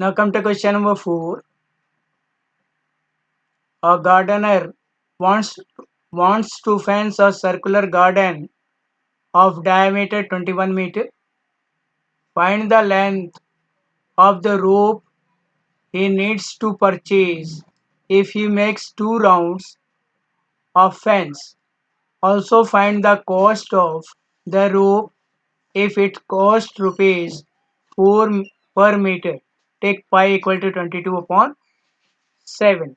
Now come to question number 4. A gardener wants to fence a circular garden of diameter 21 meter. Find the length of the rope he needs to purchase if he makes 2 rounds of fence. Also find the cost of the rope if it costs rupees 4 per meter. Take pi equal to 22 upon 7.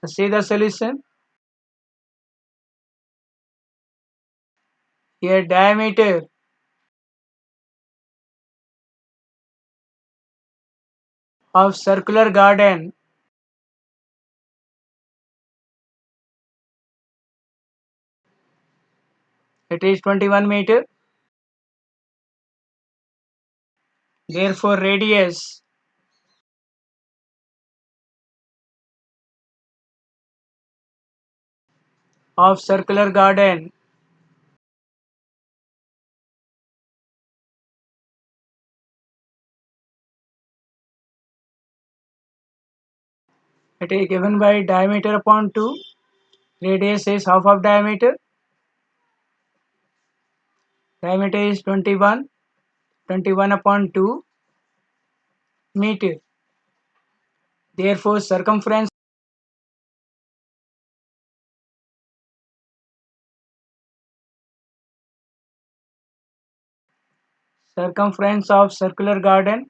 So see the solution. Here diameter of circular garden it is 21 meter. Therefore radius of circular garden it is given by diameter upon 2. Radius is half of diameter. Diameter is 21. 21 upon 2 meter. Therefore circumference of circular garden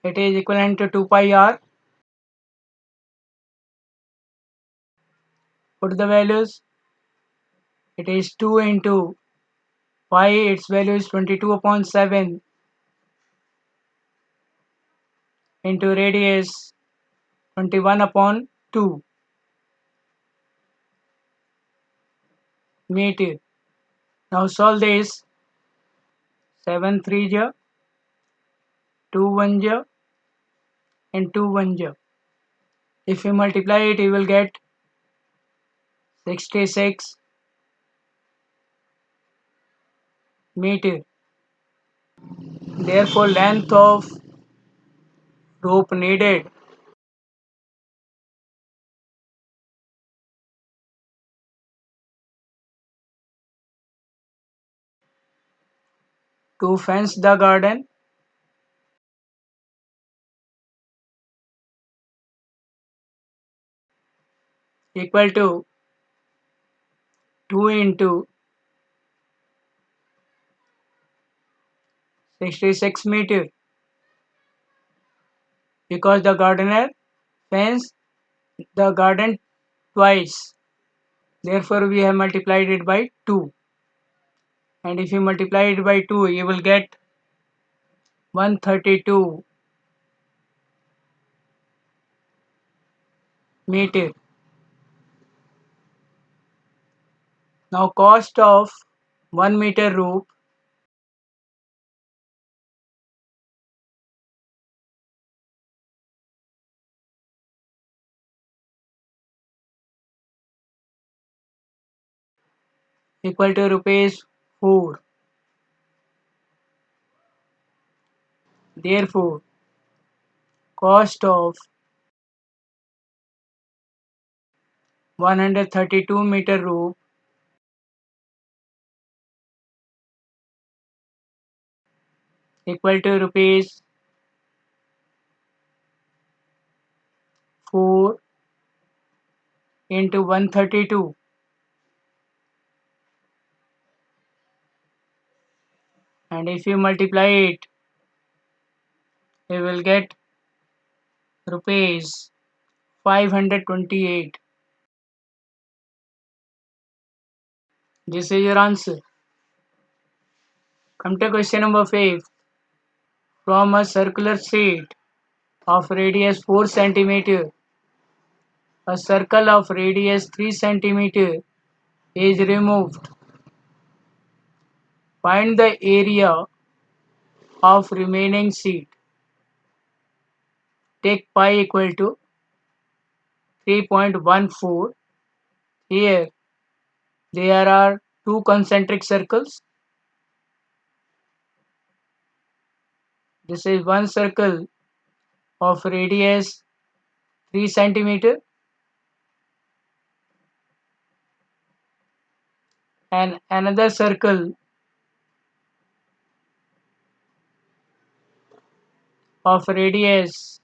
it is equivalent to 2 pi r. Put the values. It is 2 into pi, its value is 22 upon 7 into radius 21 upon 2 meter. Now solve this. 7 3 ja, 2 1 ja, and 2 1 ja. If you multiply it, you will get 66 meter. Therefore length of rope needed to fence the garden equal to 2 into 66 meter, because the gardener fenced the garden twice. Therefore we have multiplied it by 2, and if you multiply it by 2 you will get 132 meter. Now cost of 1 meter rope equal to rupees 4. Therefore cost of 132 meter rope equal to rupees 4 into 132, and if you multiply it you will get rupees 528. This is your answer. Come to question number 5. From a circular sheet of radius 4 cm, a circle of radius 3 cm is removed. Find the area of remaining sheet. Take pi equal to 3.14. Here there are two concentric circles. This is one circle of radius 3 centimeter and another circle of radius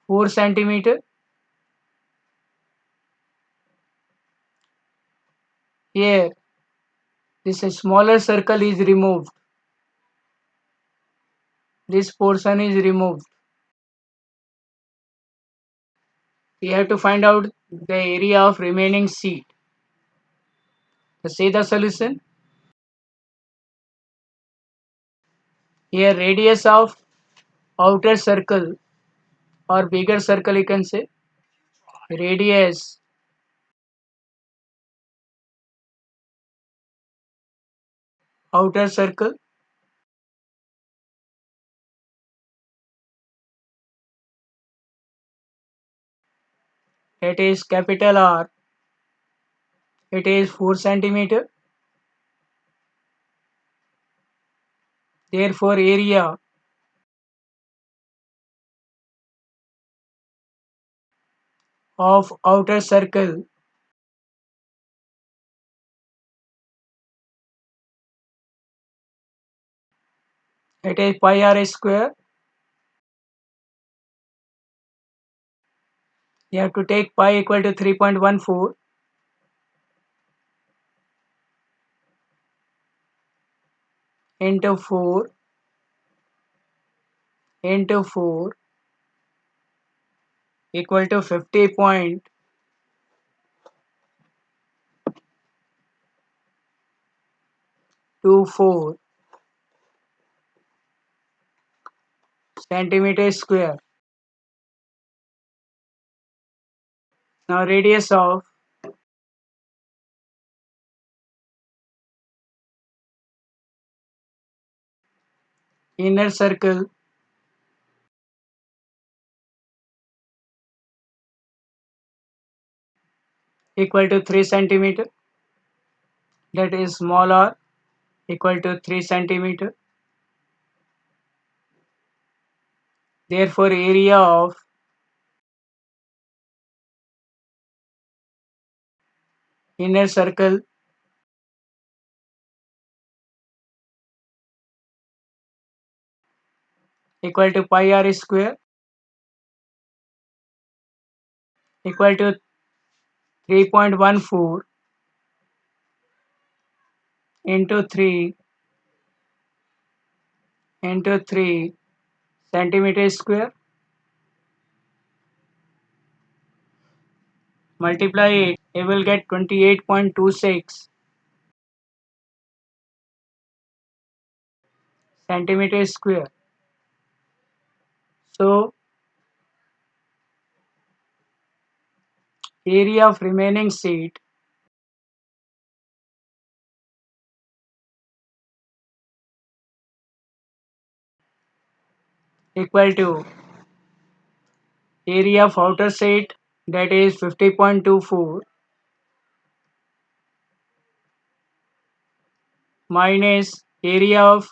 4 centimeter. Here this smaller circle is removed. This portion is removed. We have to find out the area of remaining sheet. So say the solution. Here radius of outer circle or bigger circle, you can say radius outer circle that is capital R, it is 4 centimeter. Therefore area of outer circle it is pi r square. You have to take pi equal to 3.14 into 4 into 4 equal to 50.24 centimeter square. Now radius of inner circle equal to 3 centimeter, that is small r equal to 3 centimeter. Therefore area of inner circle equal to pi r square equal to 3.14 into 3 into 3 centimeter square. Multiply it, you will get 28.26 centimeter square. So area of remaining sheet equal to area of outer sheet, that is 50.24 minus area of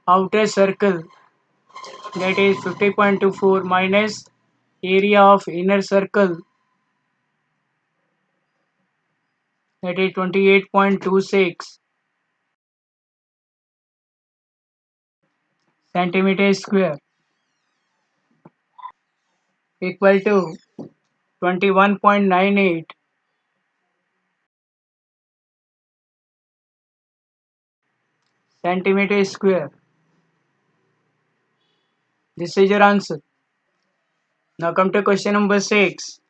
outer circle, that is 50.24 minus area of inner circle, that is 28.26 centimeter square equal to 21.98 centimeter square. This is your answer. Now come to question number 6.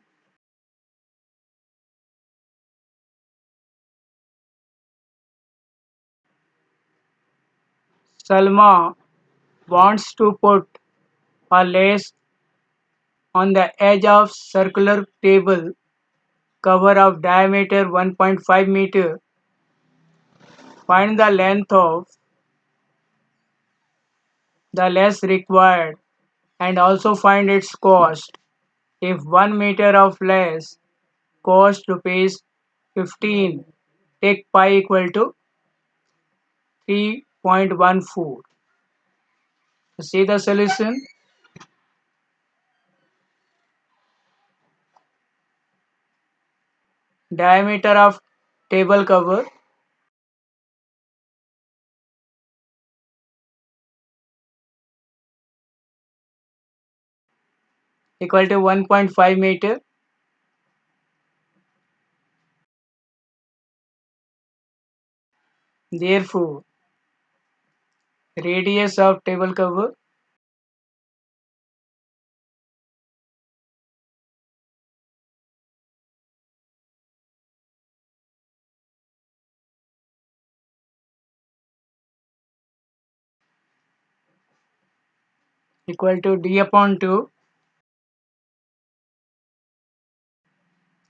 Salma wants to put a lace on the edge of circular table cover of diameter 1.5 meter. Find the length of the less required, and also find its cost. If 1 meter of less cost rupees 15, take pi equal to 3.14. See the solution. Diameter of table cover equal to 1.5 meter. Therefore, radius of table cover equal to d upon 2,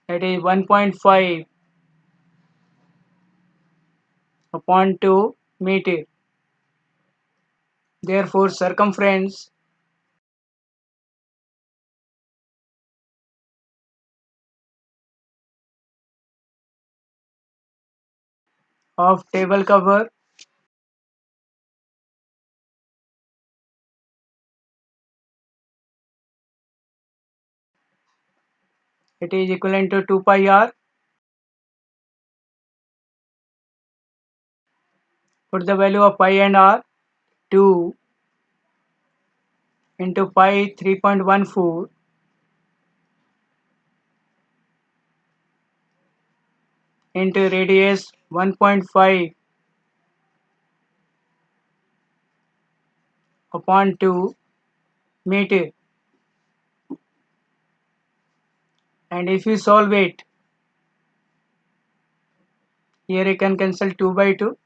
that is 1.5 upon 2 meter. Therefore, circumference of table cover it is equivalent to 2 pi r. Put the value of pi and r. 2 into pi 3.14 into radius 1.5 upon 2 meter. And if you solve it, here you can cancel 2 by 2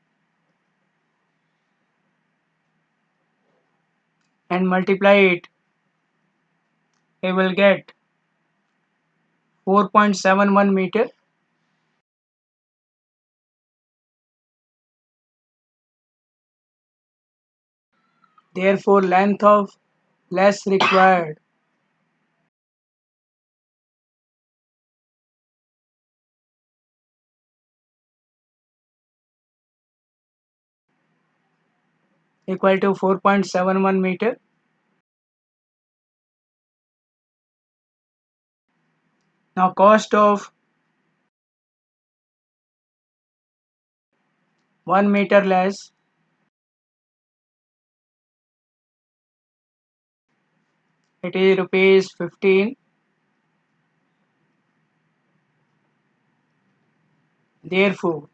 and multiply it, you will get 4.71 meter. Therefore, length of less required equal to 4.71 meter. Now, cost of 1 meter less, it is rupees 15. Therefore,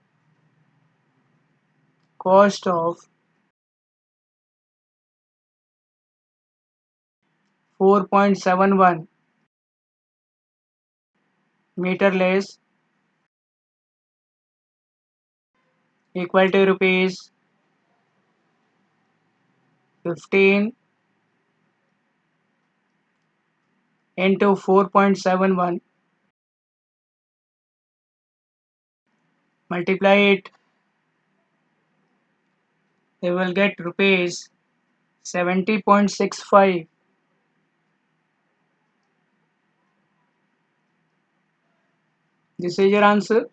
cost of 4.71 meter less equal to rupees 15 into 4.71, multiply it, you will get rupees 70.65. This is your answer.